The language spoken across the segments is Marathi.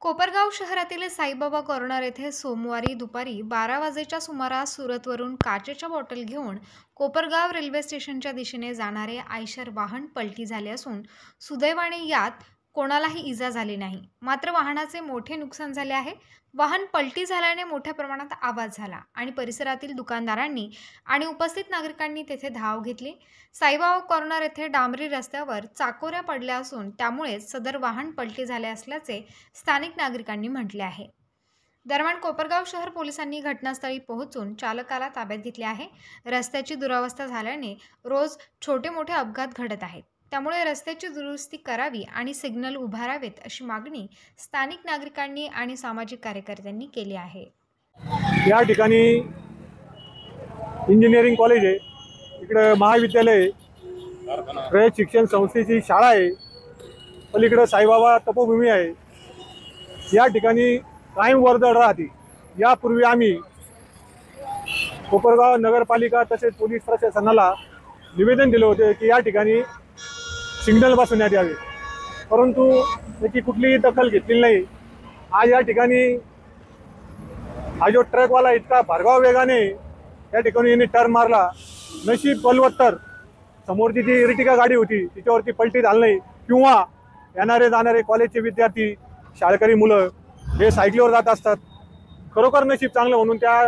कोपरगाव शहरातील साईबाबा कॉर्नर येथे सोमवारी दुपारी 12 वाजेच्या सुमारास सुरतवरून काचेच्या बॉटल घेऊन कोपरगाव रेल्वे स्टेशनच्या दिशेने जाणारे आयशर वाहन पलटी झाले असून सुदैवाने यात कोणालाही इजा झाली नाही। मात्र वाहनाचे मोठे नुकसान झाले आहे। वाहन पलटी झाल्याने मोठ्या प्रमाणात आवाज झाला आणि परिसरातील दुकानदारांनी आणि उपस्थित नागरिकांनी तेथे धाव घेतली। साईबाबा कॉर्नर येथे डांबरी रस्त्यावर चाकोऱ्या पडल्या असून त्यामुळे सदर वाहन पलटी झाले असल्याचे स्थानिक नागरिकांनी म्हटले आहे। दरम्यान कोपरगाव शहर पोलिसांनी घटनास्थळी पोहोचून चालकाला ताब्यात घेतले आहे। रस्त्याची दुरावस्था झाल्याने रोज छोटे मोठे अपघात घडत आहेत, त्यामुळे रस्त्याची दुरुस्ती करावी आणि सिग्नल उभारावेत अशी मागणी स्थानिक नागरिकांनी आणि सामाजिक कार्यकर्त्यांनी केली आहे। या ठिकाणी इंजिनिअरिंग कॉलेज आहे, इकडे महाविद्यालय आहे, रयत शिक्षण संस्थेची शाळा आहे, पलीकडे साईबाबा तपोभूमी आहे। या ठिकाणी कायम वर्दळ राहते। यापूर्वी आम्ही कोपरगाव नगरपालिका तसेच पोलीस प्रशासनाला निवेदन दिले होते की या ठिकाणी सिग्नल बसवण्यात यावे, परंतु त्याची कुठलीही दखल घेतलेली नाही। आज या ठिकाणी हा जो ट्रकवाला इतका भरधाव वेगाने या ठिकाणी यांनी टर्न मारला, नशीब बलवत्तर समोरची जी इर्टिगा गाडी होती तिच्यावरती पलटी झाली नाही, किंवा येणारे जाणारे कॉलेजचे विद्यार्थी शाळकरी मुलं हे सायकलीवर जात असतात। खरोखर नशीब चांगलं म्हणून त्या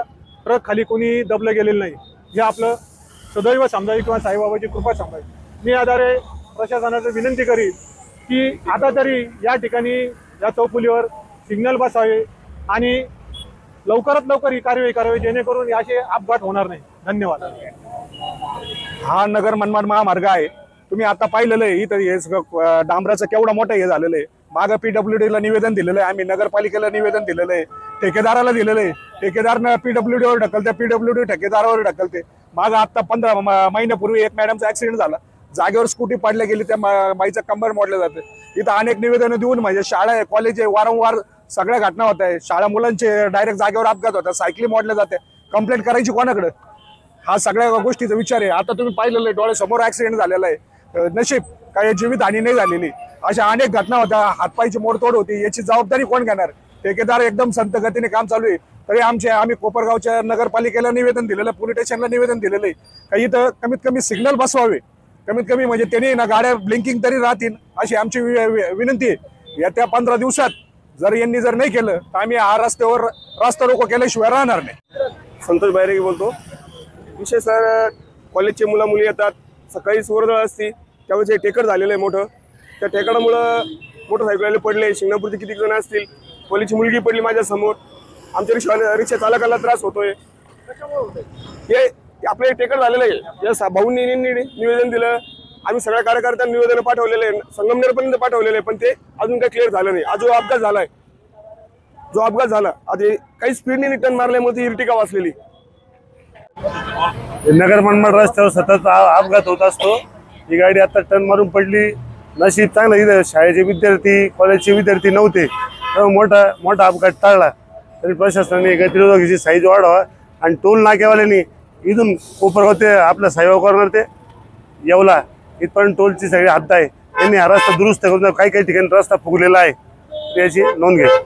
ट्रक खाली कोणी दबलं गेलेलं नाही। हे आपलं सदैव समजावी किंवा साईबाबाची कृपा समजावी। मी आधारे प्रशासनाची विनंती करीन की आता तरी या ठिकाणी या चौफुलीवर सिग्नल बसावे आणि लवकरात लवकर ही कारवाई करावी, जेणेकरून असे अपघात होणार नाही। धन्यवाद। हा नगर मनमाड महामार्ग आहे, तुम्ही आता पाहिलेलं आहे इथं हे डांबराचं केवढा मोठं हे झालेलं आहे। मागं PWDला निवेदन दिलेलं आहे, आम्ही नगरपालिकेला निवेदन दिलेलं आहे, ठेकेदाराला दिलेलं आहे, ठेकेदारनं PWDवर ढकलते, PWD ठेकेदारावर ढकलते। मागं आता 15 महिन्यापूर्वी एक मॅडमचा ऍक्सिडेंट झाला, जागेवर स्कूटी पडल्या गेली, त्या बाईचं कंबर मोडलं जातं। इथं अनेक निवेदनं देऊन म्हणजे शाळा आहे, कॉलेज आहे, वारंवार सगळ्या घटना होत आहे। शाळा मुलांचे डायरेक्ट जागेवर अपघात होतात, सायकली मोडल्या जाते, कंप्लेंट करायची कोणाकडे? हा सगळ्या गोष्टीचा विचार आहे। आता तुम्ही पाहिलेलं आहे, डोळ्यासमोर ऍक्सिडेंट झालेला आहे, नशीब काही जीवितहानी नाही झालेली। अशा अनेक घटना होत्या, हातपायची मोडतोड होती, याची जबाबदारी कोण घेणार? ठेकेदार एकदम संत गतीने काम चालू आहे, तरी आम्ही कोपरगावच्या नगरपालिकेला निवेदन दिलेलं, पोलीस स्टेशनला निवेदन दिलेलं आहे काही इथं कमीत कमी सिग्नल बसवावे, कमीत कमी म्हणजे त्यांनी ना गाड्या ब्लिंकिंग तरी राहतील अशी आमची विनंती आहे। येत्या 15 दिवसात जर यांनी नाही केलं तर आम्ही हा रस्त्यावर रस्ता रोको केल्याशिवाय राहणार नाही। संतोष बैरागी बोलतो। विशेष सर, कॉलेजचे मुलं मुली येतात, सकाळी वर्दळ असती, त्यावेळेस एक टेकड झालेलं आहे मोठं, त्या टेकडामुळं मोटरसायकलवाले पडले, शिंगणापूरचे किती जण असतील, कॉलेजची मुलगी पडली माझ्या समोर, आमच्या रिक्षा चालकाला त्रास होतोय। हे आपलं टेकड झालेलं आहे। या भाऊंनी निवेदन दिलं, आम्ही सगळ्या कार्यकर्त्यांना निवेदन पाठवलेलं आहे, संगमनेरपर्यंत पाठवलेलं आहे, पण ते अजून काही क्लिअर झालं नाही। आज जो अपघात झाला आधी काही स्पीडने टर्न मारल्यामुळे ती इर्टिगा वाचलेली। नगर मनमाड रस्त्यावर सतत अपघात होत असतो। ही गाडी आता टर्न मारून पडली, नशीब चांगलं इथं शाळेचे विद्यार्थी कॉलेजचे विद्यार्थी नव्हते, तर मोठा अपघात टाळला। तरी प्रशासनाने गतिरोधकाची साईज वाढवा आणि टोल नाक्यावाल्यांनी इथून कोपरगाव ते आपल्या साईबाबा कॉर्नर ते येवला इथपर्यंत टोलची सगळी हद्द आहे, त्यांनी हा रस्ता दुरुस्त करून काही ठिकाणी रस्ता फुगलेला आहे, त्याची नोंद घ्या।